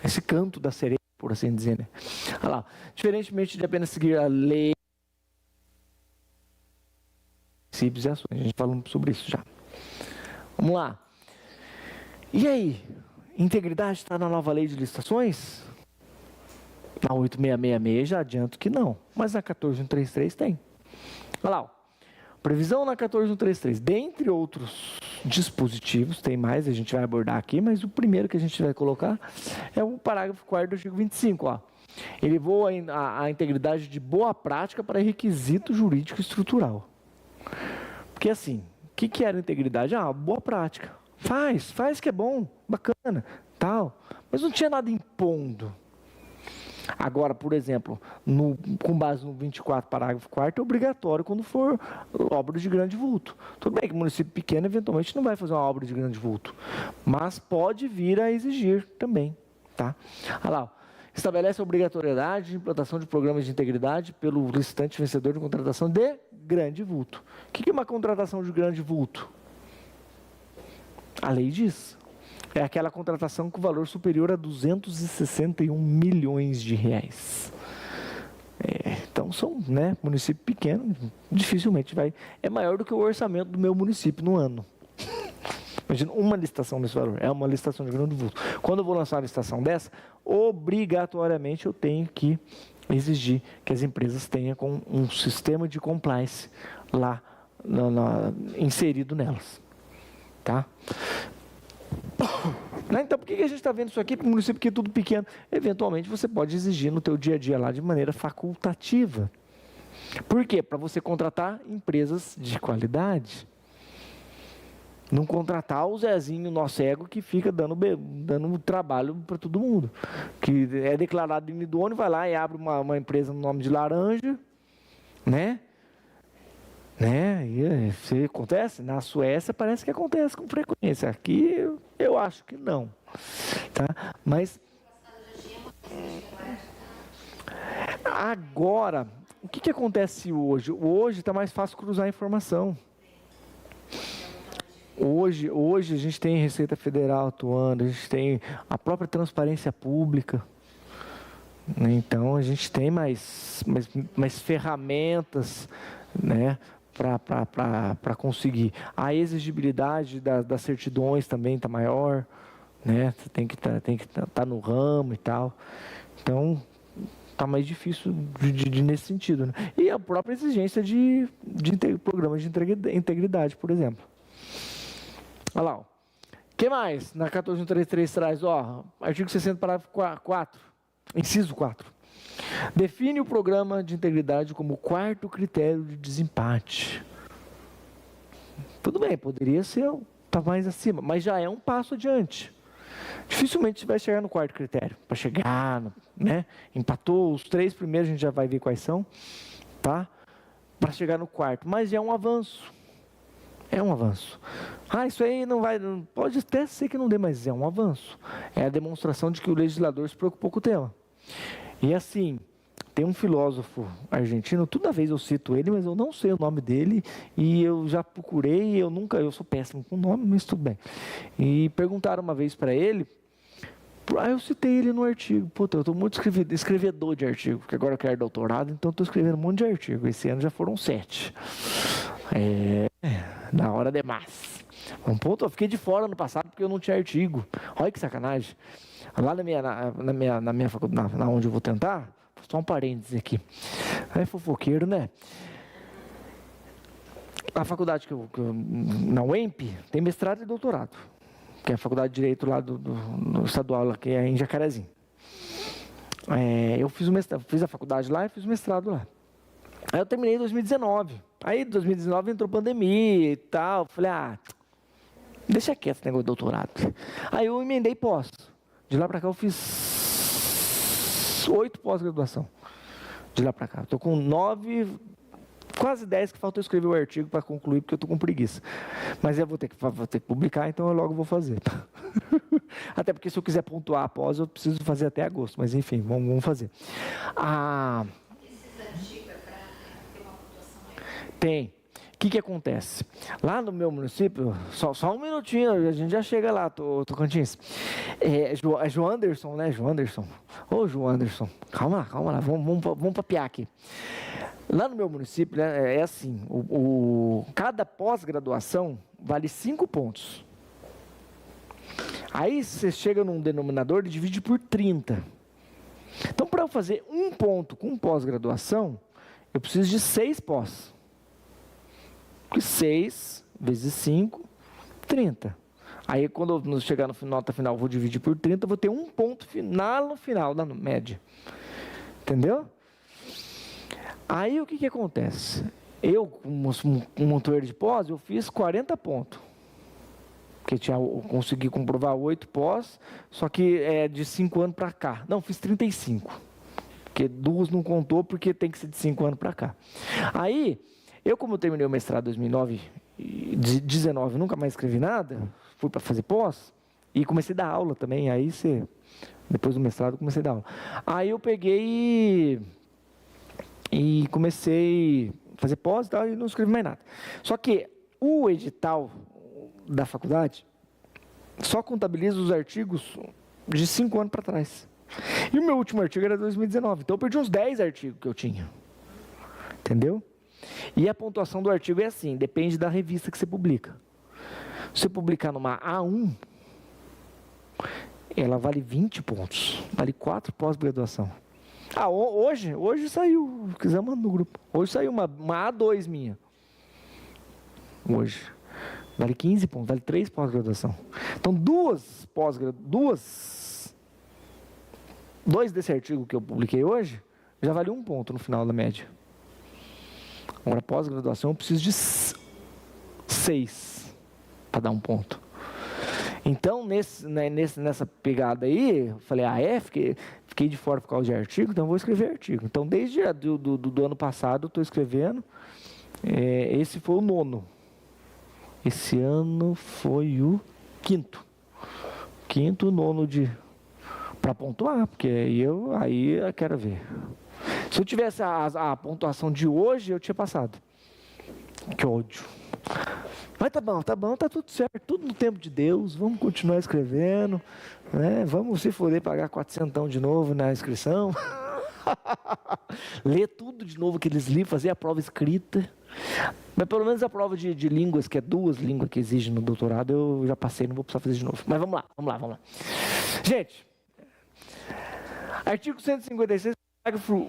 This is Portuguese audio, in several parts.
esse canto da sereia, por assim dizer, né? Olha lá, diferentemente de apenas seguir a lei, princípios e ações, a gente falou sobre isso já. Vamos lá. E aí? Integridade está na nova lei de licitações? Na 8666 já adianto que não, mas na 14133 tem. Olha lá, ó. Previsão na 14133, dentre outros dispositivos, tem mais, a gente vai abordar aqui, mas o primeiro que a gente vai colocar é o parágrafo 4º do artigo 25, ó. Ele voa a integridade de boa prática para requisito jurídico estrutural. Porque assim, o que era integridade? Boa prática. Faz que é bom, bacana, tal. Mas não tinha nada impondo. Agora, por exemplo, com base no 24, parágrafo 4º, é obrigatório quando for obra de grande vulto. Tudo bem que município pequeno, eventualmente, não vai fazer uma obra de grande vulto, mas pode vir a exigir também. Tá? Olha lá, ó. Estabelece a obrigatoriedade de implantação de programas de integridade pelo licitante vencedor de contratação de grande vulto. O que é uma contratação de grande vulto? A lei diz. É aquela contratação com valor superior a 261 milhões de reais. Então são, né, município pequeno, dificilmente vai. É maior do que o orçamento do meu município no ano. Imagina uma licitação desse valor, é uma licitação de grande vulto. Quando eu vou lançar uma licitação dessa, obrigatoriamente eu tenho que exigir que as empresas tenham um sistema de compliance lá inserido nelas. Tá? Então, por que a gente está vendo isso aqui? Para o município que é tudo pequeno, eventualmente você pode exigir no teu dia a dia lá de maneira facultativa. Por quê? Para você contratar empresas de qualidade. Não contratar o Zezinho, nosso ego, que fica dando trabalho para todo mundo. Que é declarado inidôneo, vai lá e abre uma empresa no nome de laranja, né? E isso acontece? Na Suécia parece que acontece com frequência. Aqui eu acho que não. Tá? Mas agora, o que acontece hoje? Hoje está mais fácil cruzar a informação. Hoje a gente tem Receita Federal atuando, a gente tem a própria transparência pública. Então a gente tem mais ferramentas, né? Para conseguir. A exigibilidade das certidões também está maior, né? Você tem que tá no ramo e tal. Então, está mais difícil nesse sentido. Né? E a própria exigência de programas de integridade, por exemplo. Olha lá. O que mais? Na 14133 traz, artigo 60, parágrafo 4, inciso 4. Define o programa de integridade como o 4º critério de desempate. Tudo bem, poderia ser mais acima, mas já é um passo adiante. Dificilmente você vai chegar no 4º critério. Para chegar, né? Empatou os 3 primeiros, a gente já vai ver quais são, tá? Para chegar no 4º, mas é um avanço. É um avanço. Isso aí não vai, pode até ser que não dê, mas é um avanço. É a demonstração de que o legislador se preocupou com o tema. E assim, tem um filósofo argentino, toda vez eu cito ele, mas eu não sei o nome dele, e eu já procurei, eu sou péssimo com o nome, mas tudo bem. E perguntaram uma vez para ele, eu citei ele no artigo, eu estou muito escrevedor de artigo, porque agora eu quero doutorado, então estou escrevendo um monte de artigo, esse ano já foram 7. Na hora demais. Eu fiquei de fora no passado porque eu não tinha artigo. Olha que sacanagem. Lá na minha faculdade, onde eu vou tentar, só um parênteses aqui. É fofoqueiro, né? A faculdade na UEMP tem mestrado e doutorado, que é a faculdade de Direito lá do estadual, lá, que é em Jacarezinho. Eu fiz a faculdade lá e fiz o mestrado lá. Aí eu terminei em 2019. Aí em 2019 entrou pandemia e tal. Falei, deixa quieto esse negócio de doutorado. Aí eu emendei pós. De lá para cá eu fiz 8 pós-graduação. De lá para cá. Estou com 9, quase 10 que falta eu escrever o artigo para concluir, porque eu estou com preguiça. Mas eu vou ter que publicar, então eu logo vou fazer. Até porque se eu quiser pontuar a pós, eu preciso fazer até agosto. Mas enfim, vamos fazer. Tem. que acontece? Lá no meu município, só um minutinho, a gente já chega lá, Tocantins. É João Anderson, né? João Anderson. Ô, João Anderson, calma lá, vamos papiar aqui. Lá no meu município, né, é assim, cada pós-graduação vale 5 pontos. Aí você chega num denominador e divide por 30. Então, para eu fazer um ponto com pós-graduação, eu preciso de 6 pós. Porque 6 vezes 5, 30. Aí, quando eu chegar no nota final, eu vou dividir por 30, eu vou ter um ponto final no final da média. Entendeu? Aí, o que acontece? Eu, como montoeiro de pós, eu fiz 40 pontos. Porque eu consegui comprovar 8 pós, só que é de 5 anos para cá. Não, fiz 35. Porque 2 não contou, porque tem que ser de 5 anos para cá. Aí, como eu terminei o mestrado em 2009, 2019, nunca mais escrevi nada, fui para fazer pós, e comecei a dar aula também. Aí, depois do mestrado, comecei a dar aula. Aí eu peguei e comecei a fazer pós e tal, e não escrevi mais nada. Só que o edital da faculdade só contabiliza os artigos de 5 anos para trás. E o meu último artigo era 2019, então eu perdi uns 10 artigos que eu tinha. Entendeu? E a pontuação do artigo é assim, depende da revista que você publica. Se você publicar numa A1, ela vale 20 pontos, vale 4 pós-graduação. Hoje saiu, se quiser manda no grupo. Hoje saiu uma A2 minha. Hoje. Vale 15 pontos, vale 3 pós-graduação. Então, dois desse artigo que eu publiquei hoje, já vale 1 ponto no final da média. Agora, pós-graduação, eu preciso de 6 para dar 1 ponto. Então, nessa pegada aí, eu falei, fiquei de fora por causa de artigo, então eu vou escrever artigo. Então, desde do ano passado, eu estou escrevendo. Esse foi o 9º. Esse ano foi o 5º. 5º, 9º para pontuar, porque aí eu quero ver. Se eu tivesse a pontuação de hoje, eu tinha passado. Que ódio. Mas tá bom, tá tudo certo, tudo no tempo de Deus, vamos continuar escrevendo, né? Vamos se foder pagar 400 de novo na inscrição. Ler tudo de novo, aqueles livros, fazer a prova escrita. Mas pelo menos a prova de línguas, que é 2 línguas que exige no doutorado, eu já passei, não vou precisar fazer de novo. Mas vamos lá. Gente, artigo 156, parágrafo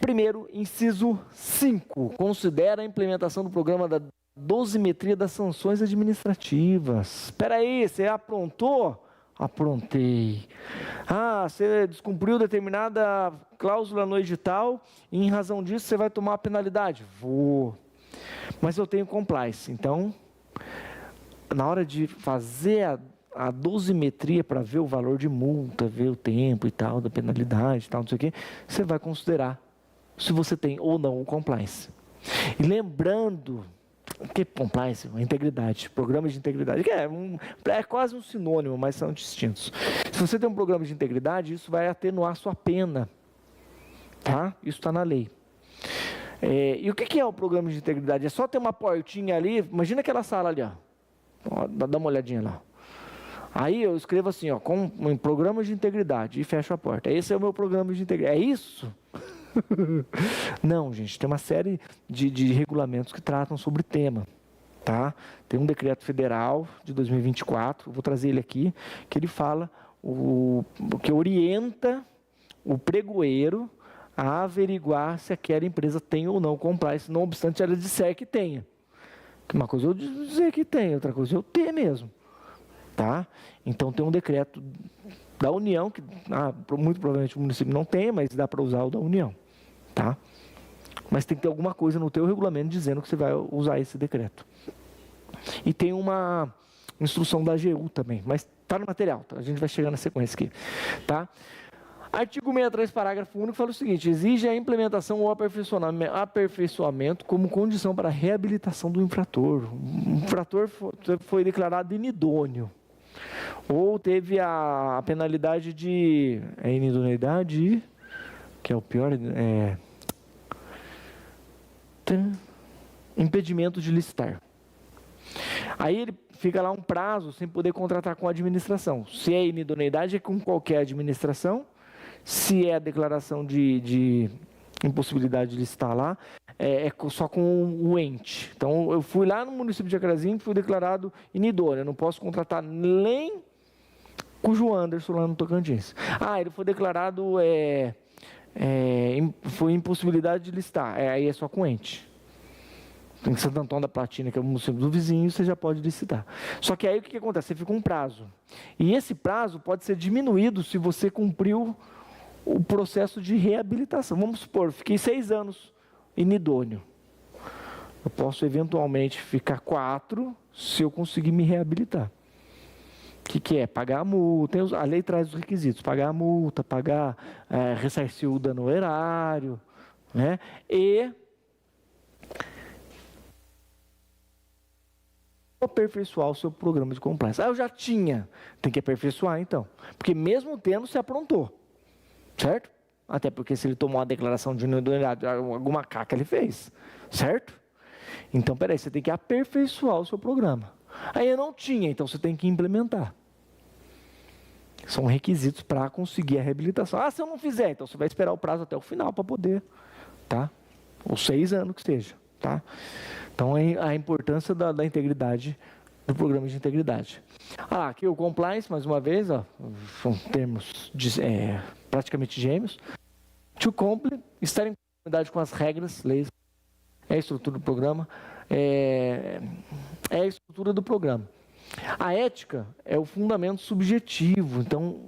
1º, inciso 5, considera a implementação do programa da dosimetria das sanções administrativas. Espera aí, você aprontou? Aprontei. Você descumpriu determinada cláusula no edital e em razão disso você vai tomar uma penalidade? Vou. Mas eu tenho compliance. Então, na hora de fazer a dosimetria para ver o valor de multa, ver o tempo e tal, da penalidade e tal, não sei o quê, você vai considerar se você tem ou não o compliance. E lembrando que compliance, integridade, programas de integridade, que é quase um sinônimo, mas são distintos. Se você tem um programa de integridade, isso vai atenuar sua pena, tá? Isso está na lei. E o que é o programa de integridade? É só ter uma portinha ali, imagina aquela sala ali, ó. Dá uma olhadinha lá. Aí eu escrevo assim, ó, com um programa de integridade e fecho a porta. Esse é o meu programa de integridade. É isso? Não, gente, tem uma série de regulamentos que tratam sobre o tema, tá? Tem um decreto federal de 2024, vou trazer ele aqui, que ele fala que orienta o pregoeiro a averiguar se aquela empresa tem ou não compliance, não obstante ela disser que tenha. Uma coisa é eu dizer que tem, outra coisa é eu ter mesmo, tá? Então tem um decreto da União, que muito provavelmente o município não tem, mas dá para usar o da União. Tá? Mas tem que ter alguma coisa no teu regulamento dizendo que você vai usar esse decreto. E tem uma instrução da AGU também, mas está no material, tá? A gente vai chegar na sequência aqui. Tá? Artigo 63, parágrafo único, fala o seguinte: exige a implementação ou aperfeiçoamento como condição para a reabilitação do infrator. O infrator foi declarado inidôneo, ou teve a penalidade de inidoneidade, que é o pior, impedimento de licitar. Aí ele fica lá um prazo sem poder contratar com a administração. Se é inidoneidade, é com qualquer administração. Se é a declaração de impossibilidade de licitar lá, é só com o ente. Então, eu fui lá no município de Acarazinho, fui declarado inidôneo. Eu não posso contratar nem com o João Anderson lá no Tocantins. Ele foi declarado, foi impossibilidade de licitar. Aí é só com o ente. Em Santo Antônio da Platina, que é o município do vizinho, você já pode licitar. Só que aí o que acontece? Você fica um prazo. E esse prazo pode ser diminuído se você cumpriu o processo de reabilitação. Vamos supor, fiquei 6 anos inidôneo. Eu posso eventualmente ficar 4 se eu conseguir me reabilitar. O que é? Pagar a multa. A lei traz os requisitos. Pagar a multa, ressarcir o dano erário, né? E aperfeiçoar o seu programa de compliance. Eu já tinha. Tem que aperfeiçoar, então. Porque mesmo tendo, se aprontou. Certo? Até porque se ele tomou uma declaração de inidoneidade, alguma caca ele fez. Certo? Então, peraí, você tem que aperfeiçoar o seu programa. Aí eu não tinha, então você tem que implementar. São requisitos para conseguir a reabilitação. Se eu não fizer, então você vai esperar o prazo até o final para poder, tá? Ou 6 anos que seja, tá? Então, a importância da integridade, do programa de integridade. Aqui o compliance, mais uma vez, são termos praticamente gêmeos. To comply, estar em conformidade com as regras, leis, é a estrutura do programa, é a estrutura do programa. A ética é o fundamento subjetivo, então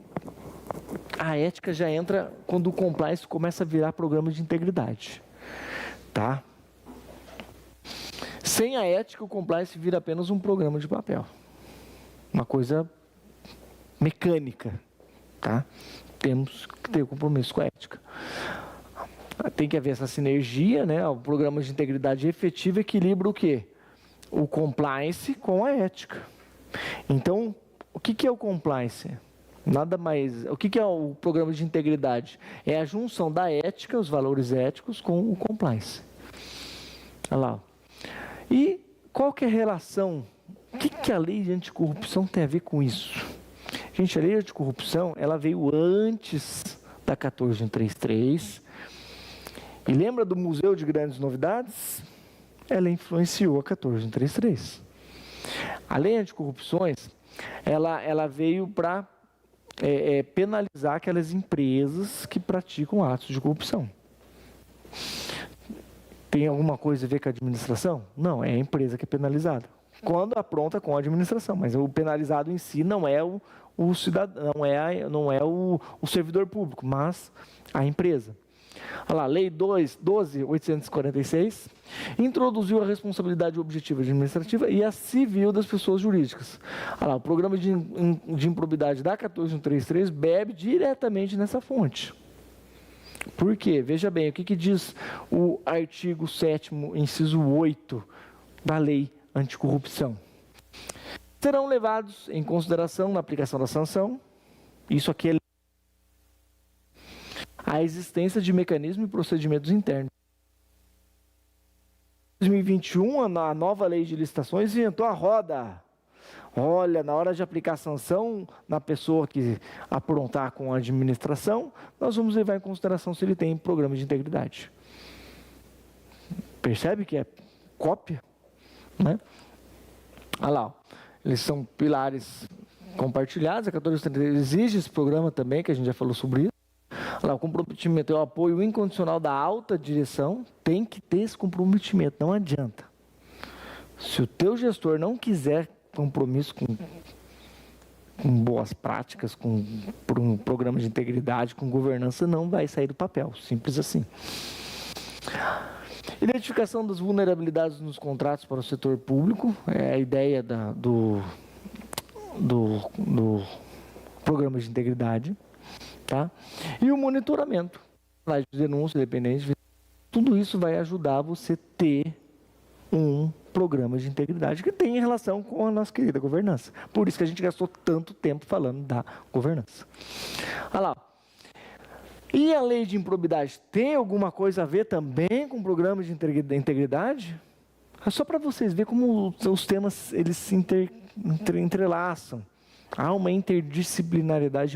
a ética já entra quando o compliance começa a virar programa de integridade, tá? Sem a ética, o compliance vira apenas um programa de papel. Uma coisa mecânica, tá? Temos que ter compromisso com a ética. Tem que haver essa sinergia, né? O programa de integridade efetivo equilibra o quê? O compliance com a ética. Então, o que é o compliance? Nada mais. O que é o programa de integridade? É a junção da ética, os valores éticos, com o compliance. Olha lá. E qual que é a relação? O que a lei de anticorrupção tem a ver com isso? Gente, a lei de anticorrupção, ela veio antes da 14133. E lembra do Museu de Grandes Novidades? Ela influenciou a 14133. A lei anticorrupções, ela veio para penalizar aquelas empresas que praticam atos de corrupção. Tem alguma coisa a ver com a administração? Não, é a empresa que é penalizada. Quando apronta com a administração, mas o penalizado em si não é o cidadão, não é o servidor público, mas a empresa. Olha lá, Lei 12.846 introduziu a responsabilidade objetiva administrativa e a civil das pessoas jurídicas. Olha lá, o programa de improbidade da 14133 bebe diretamente nessa fonte. Por quê? Veja bem, o que diz o artigo 7º, inciso 8 da Lei Anticorrupção? Serão levados em consideração na aplicação da sanção, isso aqui é a existência de mecanismos e procedimentos internos. Em 2021, a nova lei de licitações inventou a roda. Olha, na hora de aplicar a sanção na pessoa que aprontar com a administração, nós vamos levar em consideração se ele tem programa de integridade. Percebe que é cópia? Né? Olha lá, eles são pilares compartilhados, a 1433 exige esse programa também, que a gente já falou sobre isso. Olha lá, o comprometimento é o apoio incondicional da alta direção, tem que ter esse comprometimento, não adianta. Se o teu gestor não quiser compromisso com boas práticas, por um programa de integridade, com governança, não vai sair do papel, simples assim. Identificação das vulnerabilidades nos contratos para o setor público, é a ideia do programa de integridade, tá? E o monitoramento, as denúncias dependentes, tudo isso vai ajudar você a ter um programa de integridade que tem relação com a nossa querida governança. Por isso que a gente gastou tanto tempo falando da governança. Olha lá. E a lei de improbidade tem alguma coisa a ver também com o programa de integridade? É só para vocês verem como os temas eles se entrelaçam. Há uma interdisciplinaridade